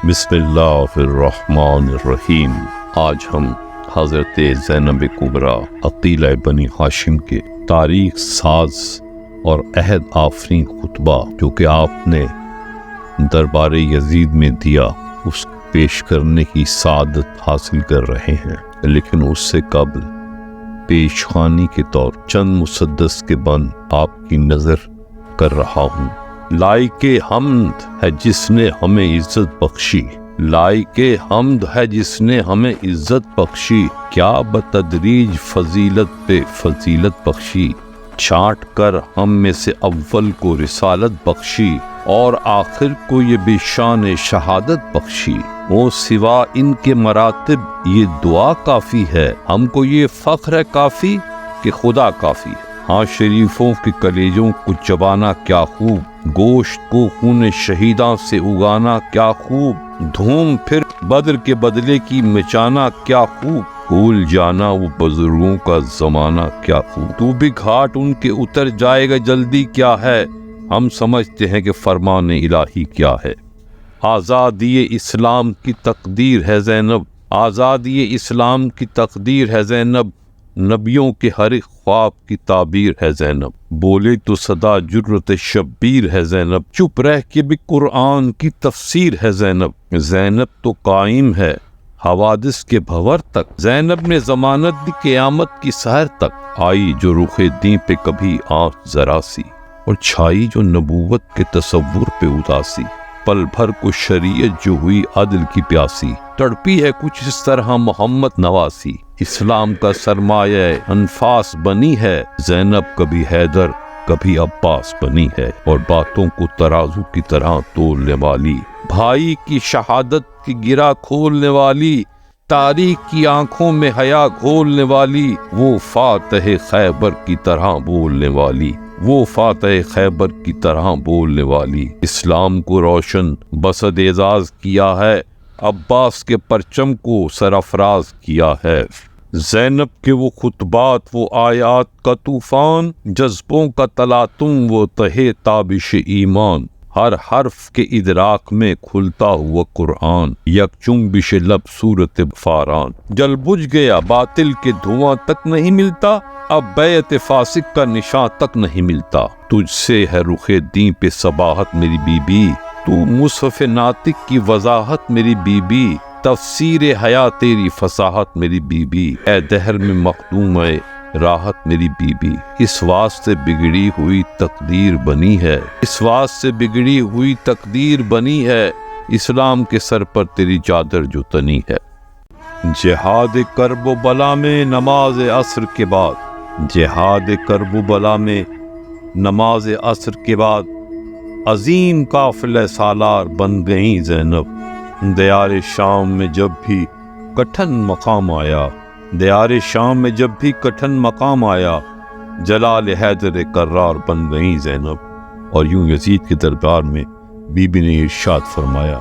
بسم اللہ الرحمن الرحیم۔ آج ہم حضرت زینب کبریٰ عقیلہ بنی ہاشم کے تاریخ ساز اور عہد آفرین خطبہ جو کہ آپ نے دربار یزید میں دیا اس پیش کرنے کی سعادت حاصل کر رہے ہیں، لیکن اس سے قبل پیش خوانی کے طور چند مسدس کے بند آپ کی نظر کر رہا ہوں۔ لائق حمد ہے جس نے ہمیں عزت بخشی، لائق حمد ہے جس نے ہمیں عزت بخشی، کیا بتدریج فضیلت پہ فضیلت بخشی، چھانٹ کر ہم میں سے اول کو رسالت بخشی اور آخر کو یہ بے شان شہادت بخشی۔ وہ سوا ان کے مراتب یہ دعا کافی ہے، ہم کو یہ فخر ہے کافی کہ خدا کافی ہے۔ ہاں شریفوں کے کلیجوں کو چبانا کیا خوب، گوشت کو خون شہیداں سے اگانا کیا خوب، دھوم پھر بدر کے بدلے کی مچانا کیا خوب، بھول جانا وہ بزرگوں کا زمانہ کیا خوب۔ تو بھی گھاٹ ان کے اتر جائے گا جلدی کیا ہے، ہم سمجھتے ہیں کہ فرمان الہی کیا ہے۔ آزادی اسلام کی تقدیر ہے زینب، آزادی اسلام کی تقدیر ہے زینب، نبیوں کے ہر ایک خواب کی تعبیر ہے زینب، بولے تو صدا جرت شبیر ہے زینب، چپ رہ کے بھی قرآن کی تفسیر ہے زینب۔ زینب تو قائم ہے حوادث کے بھور تک، زینب نے ضمانت دی قیامت کی سحر تک، آئی جو رخ دین پہ کبھی آنکھ ذرا سی، اور چھائی جو نبوت کے تصور پہ اداسی، پل بھر کو شریعت جو ہوئی عدل کی پیاسی، تڑپی ہے کچھ اس طرح محمد نواسی، اسلام کا سرمایہ انفاس بنی ہے زینب، کبھی حیدر کبھی عباس بنی ہے، اور باتوں کو ترازو کی طرح تولنے والی، بھائی کی شہادت کی گرہ کھولنے والی، تاریخ کی آنکھوں میں حیا گھولنے والی، وہ فاتح خیبر کی طرح بولنے والی، وہ فاتح خیبر کی طرح بولنے والی، اسلام کو روشن بسد اعزاز کیا ہے، عباس کے پرچم کو سرافراز کیا ہے۔ زینب کے وہ خطبات، وہ آیات کا طوفان، جذبوں کا تلاطم، وہ تہے تابش ایمان، ہر حرف کے ادراک میں کھلتا ہوا قرآن، یک چنبش لب صورت فاران، جل بجھ گیا باطل کے دھواں تک نہیں ملتا، اب بیعت فاسق کا نشان تک نہیں ملتا، تجھ سے ہے رخ دین پہ صباحت میری بی بی، تو مصحف ناطق کی وضاحت میری بی بی، تفسیر حیا تیری فصاحت میری بی بی، اے دہر میں مخدوم ہے راحت میری بی بی، اس واسطے بگڑی ہوئی تقدیر بنی ہے، اس واسطے بگڑی ہوئی تقدیر بنی ہے، اسلام کے سر پر تیری چادر جو تنی ہے۔ جہاد کرب و بلا میں نماز عصر کے بعد، جہاد کرب و بلا میں نماز عصر کے بعد، عظیم قافلہ سالار بن گئیں زینب، دیار شام میں جب بھی کٹھن مقام آیا، دیار شام میں جب بھی کٹھن مقام آیا، جلال حیدر کرار بن گئیں زینب، اور یوں یزید کے دربار میں بی بی نے ارشاد فرمایا،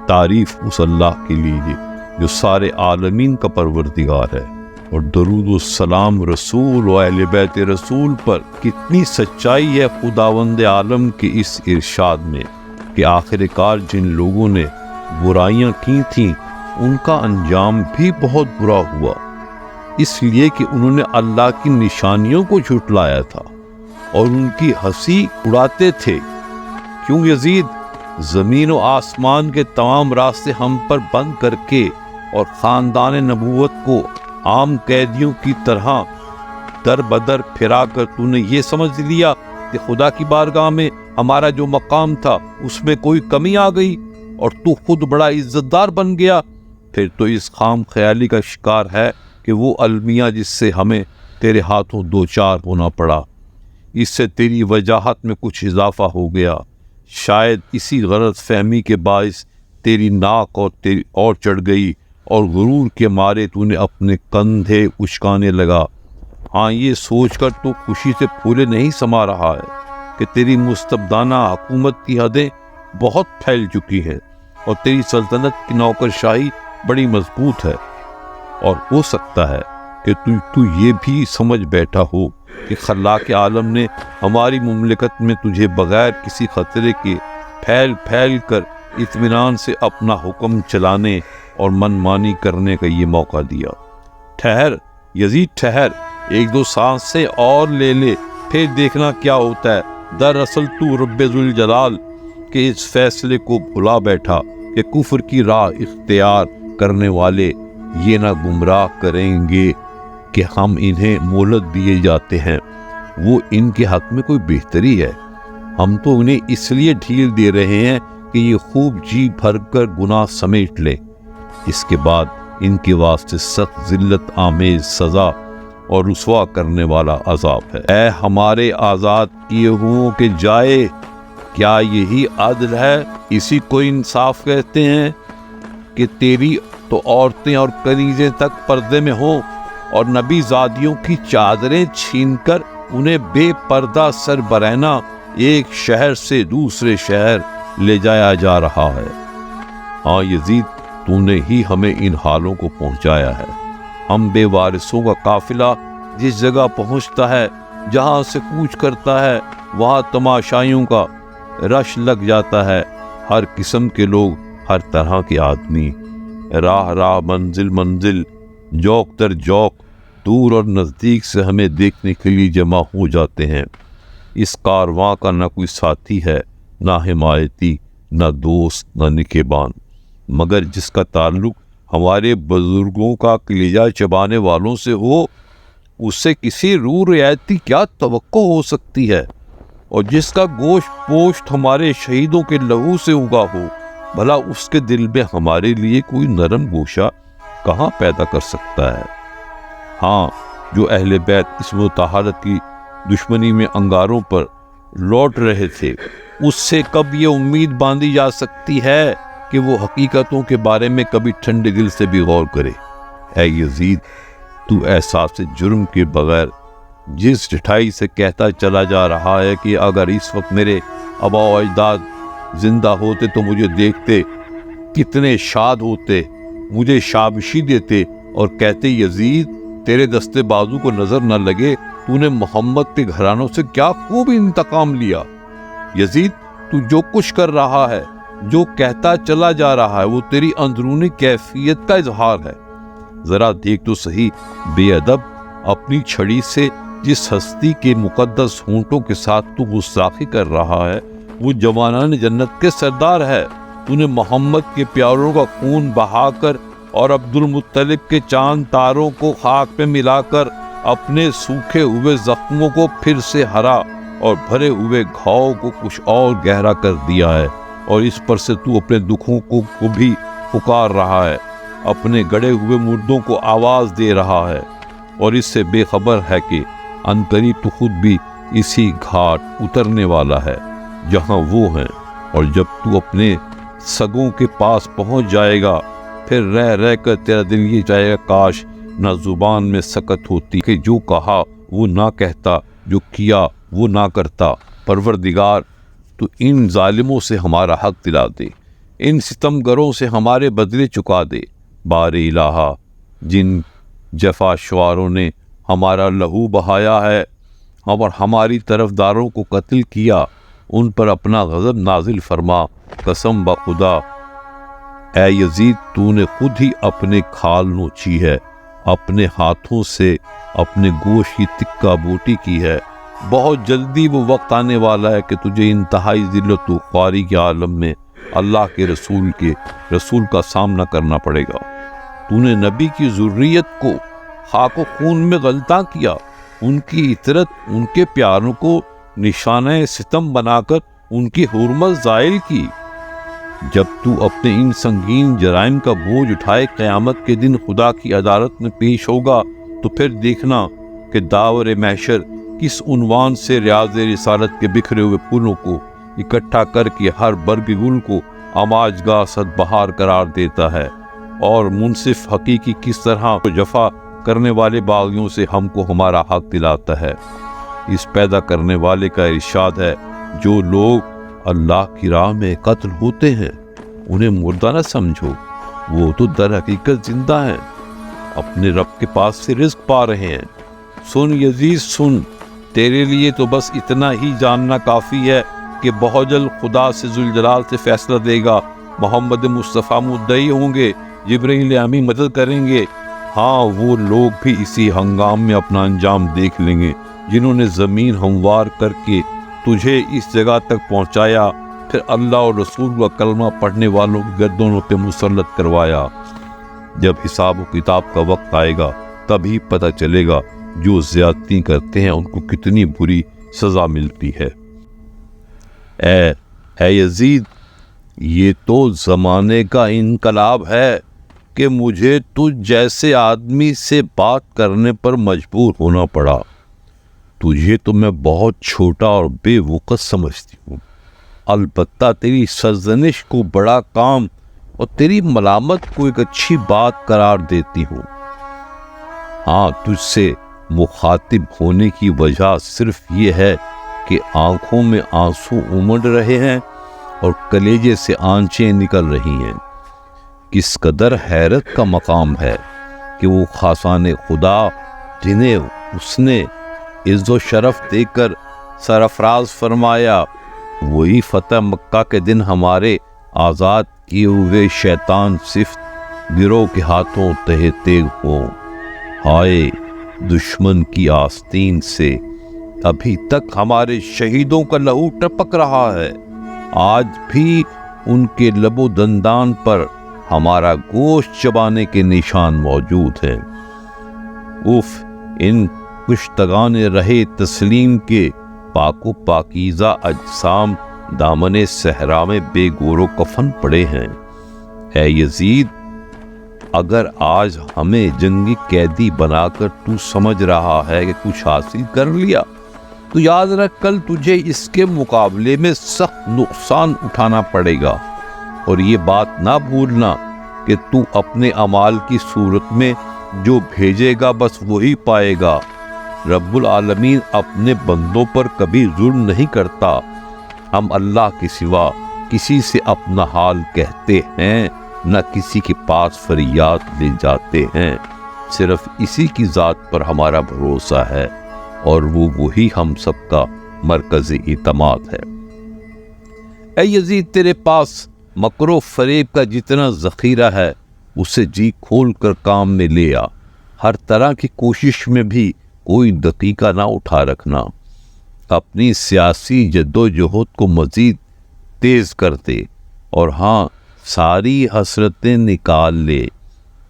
تعریف اس اللہ کے لیے جو سارے عالمین کا پروردگار ہے، اور درود و سلام رسول و اہل بیت رسول پر۔ کتنی سچائی ہے خداوند عالم کے اس ارشاد میں کہ آخر کار جن لوگوں نے برائیاں کی تھیں ان کا انجام بھی بہت برا ہوا، اس لیے کہ انہوں نے اللہ کی نشانیوں کو جھٹلایا تھا اور ان کی ہنسی اڑاتے تھے۔ کیوں یزید زمین و آسمان کے تمام راستے ہم پر بند کر کے اور خاندان نبوت کو عام قیدیوں کی طرح در بدر پھرا کر تو نے یہ سمجھ لیا کہ خدا کی بارگاہ میں ہمارا جو مقام تھا اس میں کوئی کمی آ گئی اور تو خود بڑا عزت دار بن گیا؟ پھر تو اس خام خیالی کا شکار ہے کہ وہ المیہ جس سے ہمیں تیرے ہاتھوں دو چار ہونا پڑا، اس سے تیری وجاہت میں کچھ اضافہ ہو گیا، شاید اسی غلط فہمی کے باعث تیری ناک اور چڑھ گئی اور غرور کے مارے تو نے اپنے کندھے اچکانے لگا۔ ہاں یہ سوچ کر تو خوشی سے پھولے نہیں سما رہا ہے کہ تیری مستبدانہ حکومت کی حدیں بہت پھیل چکی ہیں اور تیری سلطنت کی نوکرشاہی بڑی مضبوط ہے، اور ہو سکتا ہے کہ تو یہ بھی سمجھ بیٹھا ہو کہ خلاق عالم نے ہماری مملکت میں تجھے بغیر کسی خطرے کے پھیل کر اطمینان سے اپنا حکم چلانے اور من مانی کرنے کا یہ موقع دیا۔ ٹھہر یزید ٹھہر، 1-2 سانسیں اور لے لے، پھر دیکھنا کیا ہوتا ہے۔ دراصل تو رب ذوالجلال کے اس فیصلے کو بھلا بیٹھا کہ کفر کی راہ اختیار کرنے والے یہ نہ گمراہ کریں گے کہ ہم انہیں مہلت دیے جاتے ہیں، وہ ان کے حق میں کوئی بہتری ہے؟ ہم تو انہیں اس لیے ڈھیل دے رہے ہیں کہ یہ خوب جی بھر کر گناہ سمیٹ لیں، اس کے بعد ان کے واسطے سخت ذلت آمیز سزا اور رسوا کرنے والا عذاب ہے۔ اے ہمارے آزاد کیے ہوں کے جائے، کیا یہی عدل ہے؟ اسی کو انصاف کہتے ہیں کہ تیری تو عورتیں اور کنیزیں تک پردے میں ہوں اور نبی زادیوں کی چادریں چھین کر انہیں بے پردہ سربرہنہ ایک شہر سے دوسرے شہر لے جایا جا رہا ہے۔ ہاں یزید، تو نے ہی ہمیں ان حالوں کو پہنچایا ہے۔ ہم بے وارثوں کا قافلہ جس جگہ پہنچتا ہے، جہاں سے کوچ کرتا ہے، وہاں تماشائیوں کا رش لگ جاتا ہے، ہر قسم کے لوگ، ہر طرح کے آدمی، راہ راہ منزل منزل، جوک در جوک، دور اور نزدیک سے ہمیں دیکھنے کے لیے جمع ہو جاتے ہیں۔ اس کارواں کا نہ کوئی ساتھی ہے، نہ حمایتی، نہ دوست، نہ نگہبان، مگر جس کا تعلق ہمارے بزرگوں کا کلیجہ چبانے والوں سے ہو، اس سے کسی روح رعایتی کیا توقع ہو سکتی ہے؟ اور جس کا گوشت پوشت ہمارے شہیدوں کے لہو سے اگا ہو، بھلا اس کے دل میں ہمارے لیے کوئی نرم گوشہ کہاں پیدا کر سکتا ہے؟ ہاں، جو اہل بیت اس مطہرت کی دشمنی میں انگاروں پر لوٹ رہے تھے، اس سے کب یہ امید باندھی جا سکتی ہے کہ وہ حقیقتوں کے بارے میں کبھی ٹھنڈے دل سے بھی غور کرے؟ اے یزید، تو احساس جرم کے بغیر جس ڈٹھائی سے کہتا چلا جا رہا ہے کہ اگر اس وقت میرے آبا و اجداد زندہ ہوتے تو مجھے دیکھتے، کتنے شاد ہوتے، مجھے شابشی دیتے اور کہتے یزید تیرے دستے بازو کو نظر نہ لگے، تو نے محمد کے گھرانوں سے کیا خوب انتقام لیا۔ یزید، تو جو کچھ کر رہا ہے، جو کہتا چلا جا رہا ہے، وہ تیری اندرونی کیفیت کا اظہار ہے۔ ذرا دیکھ تو صحیح، بے ادب، اپنی چھڑی سے جس ہستی کے مقدس ہونٹوں کے ساتھ تو گستاخی کر رہا ہے، وہ جوانان جنت کے سردار ہے۔ تو نے محمد کے پیاروں کا خون بہا کر اور عبد المطلب کے چاند تاروں کو خاک پہ ملا کر اپنے سوکھے ہوئے زخموں کو پھر سے ہرا اور بھرے ہوئے گھاؤ کو کچھ اور گہرا کر دیا ہے، اور اس پر سے تو اپنے دکھوں کو بھی پکار رہا ہے، اپنے گڑے ہوئے مردوں کو آواز دے رہا ہے، اور اس سے بے خبر ہے کہ عنقریب تو خود بھی اسی گھاٹ اترنے والا ہے جہاں وہ ہیں، اور جب تو اپنے سگوں کے پاس پہنچ جائے گا، پھر رہ رہ کر تیرا دل یہ چاہے گا کاش نہ زبان میں سکت ہوتی کہ جو کہا وہ نہ کہتا، جو کیا وہ نہ کرتا۔ پروردگار، تو ان ظالموں سے ہمارا حق دلا دے، ان ستمگروں سے ہمارے بدلے چکا دے۔ بار الہا، جن جفا شواروں نے ہمارا لہو بہایا ہے اور ہماری طرفداروں کو قتل کیا، ان پر اپنا غضب نازل فرما۔ قسم بخدا، اے یزید، تو نے خود ہی اپنے کھال نوچی ہے، اپنے ہاتھوں سے اپنے گوشت کی تکہ بوٹی کی ہے۔ بہت جلدی وہ وقت آنے والا ہے کہ تجھے انتہائی ذلت و خواری کے عالم میں اللہ کے رسول کا سامنا کرنا پڑے گا۔ تو نے نبی کی ذریت کو خاک و خون میں غلطاں کیا، ان کی عطرت، ان کے پیاروں کو نشانہ ستم بنا کر ان کی حرمت زائل کی۔ جب تو اپنے ان سنگین جرائم کا بوجھ اٹھائے قیامت کے دن خدا کی عدالت میں پیش ہوگا، تو پھر دیکھنا کہ داور محشر کس عنوان سے ریاض رسالت کے بکھرے ہوئے پھولوں کو اکٹھا کر کے ہر برگ گل کو آماجگاہ صد بہار قرار دیتا ہے، اور منصف حقیقی کس طرح جفا کرنے والے باغیوں سے ہم کو ہمارا حق دلاتا ہے۔ اس پیدا کرنے والے کا ارشاد ہے، جو لوگ اللہ کی راہ میں قتل ہوتے ہیں انہیں مردہ نہ سمجھو، وہ تو در حقیقت زندہ ہیں، اپنے رب کے پاس سے رزق پا رہے ہیں۔ سن یزید سن، تیرے لیے تو بس اتنا ہی جاننا کافی ہے کہ بہت جلد خدا سے ذوالجلال سے فیصلہ دے گا محمد مصطفیٰ مدعی ہوں گے، جبرائیل امین مدد کریں گے۔ ہاں، وہ لوگ بھی اسی ہنگام میں اپنا انجام دیکھ لیں گے جنہوں نے زمین ہموار کر کے تجھے اس جگہ تک پہنچایا، پھر اللہ اور رسول کا کلمہ پڑھنے والوں کی گردنوں پہ مسلط کروایا۔ جب حساب و کتاب کا وقت آئے گا تبھی پتہ چلے گا جو زیادتی کرتے ہیں ان کو کتنی بری سزا ملتی ہے۔ اے یزید، یہ تو زمانے کا انقلاب ہے کہ مجھے تجھ جیسے آدمی سے بات کرنے پر مجبور ہونا پڑا۔ تجھے تو میں بہت چھوٹا اور بے وقت سمجھتی ہوں، البتہ تیری سرزنش کو بڑا کام اور تیری ملامت کو ایک اچھی بات قرار دیتی ہوں۔ ہاں، تجھ سے مخاطب ہونے کی وجہ صرف یہ ہے کہ آنکھوں میں آنسو امڑ رہے ہیں اور کلیجے سے آنچیں نکل رہی ہیں۔ کس قدر حیرت کا مقام ہے کہ وہ خاصان خدا جنہیں اس نے عز و شرف دے کر سرفراز فرمایا، وہی فتح مکہ کے دن ہمارے آزاد کیے ہوئے شیطان صفت گروہ کے ہاتھوں تہہ تیغ ہوں۔ ہائے، دشمن کی آستین سے ابھی تک ہمارے شہیدوں کا لہو ٹپک رہا ہے، آج بھی ان کے لب و دندان پر ہمارا گوشت چبانے کے نشان موجود ہیں۔ اف، ان کشتگان رہے تسلیم کے پاک و پاکیزہ اجسام دامن صحرا میں بے گور و کفن پڑے ہیں۔ اے یزید، اگر آج ہمیں جنگی قیدی بنا کر تو سمجھ رہا ہے کہ کچھ حاصل کر لیا، تو یاد رکھ کل تجھے اس کے مقابلے میں سخت نقصان اٹھانا پڑے گا، اور یہ بات نہ بھولنا کہ تو اپنے اعمال کی صورت میں جو بھیجے گا بس وہی پائے گا۔ رب العالمین اپنے بندوں پر کبھی ظلم نہیں کرتا۔ ہم اللہ کے سوا کسی سے اپنا حال کہتے ہیں نہ کسی کے پاس فریاد لے جاتے ہیں، صرف اسی کی ذات پر ہمارا بھروسہ ہے اور وہ وہی ہم سب کا مرکز اعتماد ہے۔ اے یزید، تیرے پاس مکر و فریب کا جتنا ذخیرہ ہے اسے جی کھول کر کام میں لے آ۔ ہر طرح کی کوشش میں بھی کوئی دقیقہ نہ اٹھا رکھنا۔ اپنی سیاسی جد و جہد کو مزید تیز کر دے، اور ہاں، ساری حسرتیں نکال لے،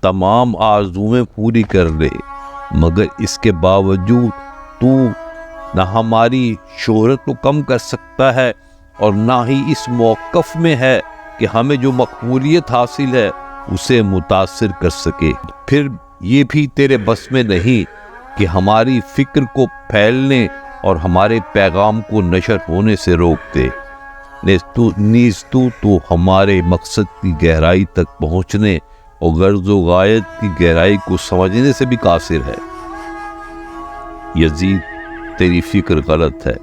تمام آرزویں پوری کر لے، مگر اس کے باوجود تو نہ ہماری شہرت کو کم کر سکتا ہے اور نہ ہی اس موقف میں ہے کہ ہمیں جو مقبولیت حاصل ہے اسے متاثر کر سکے۔ پھر یہ بھی تیرے بس میں نہیں کہ ہماری فکر کو پھیلنے اور ہمارے پیغام کو نشر ہونے سے روک دے۔ نیز تو ہمارے مقصد کی گہرائی تک پہنچنے اور غرض و غایت کی گہرائی کو سمجھنے سے بھی قاصر ہے۔ یزید، تیری فکر غلط ہے،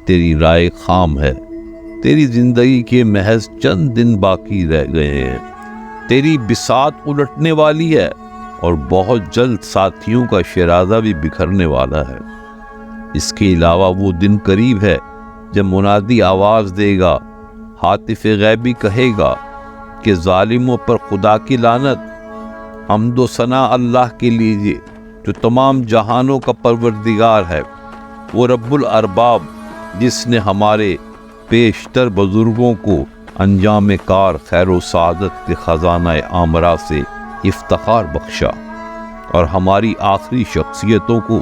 تیری رائے خام ہے، تیری زندگی کے محض چند دن باقی رہ گئے ہیں، تیری بساط الٹنے والی ہے اور بہت جلد ساتھیوں کا شیرازہ بھی بکھرنے والا ہے۔ اس کے علاوہ وہ دن قریب ہے جب منادی آواز دے گا، ہاتف غیبی کہے گا کہ ظالموں پر خدا کی لعنت، حمد و ثنا اللہ کے لیے جو تمام جہانوں کا پروردگار ہے، وہ رب الارباب جس نے ہمارے پیشتر بزرگوں کو انجام کار خیر و سعادت کے خزانہ عامرہ سے افتخار بخشا اور ہماری آخری شخصیتوں کو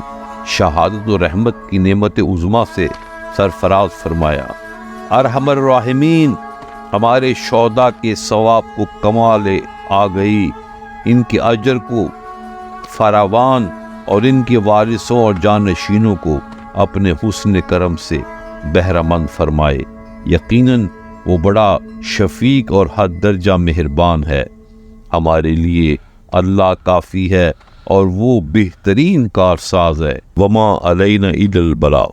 شہادت و رحمت کی نعمت عظمیٰ سے سرفراز فرمایا۔ ارحم الراحمین، ہمارے شہداء کے ثواب کو کمال آ گئی، ان کے اجر کو فراوان اور ان کے وارثوں اور جانشینوں کو اپنے حسن کرم سے بہرہ مند فرمائے۔ یقیناً وہ بڑا شفیق اور حد درجہ مہربان ہے۔ ہمارے لیے اللہ کافی ہے اور وہ بہترین کارساز ہے۔ وما علینا الا البلاغ۔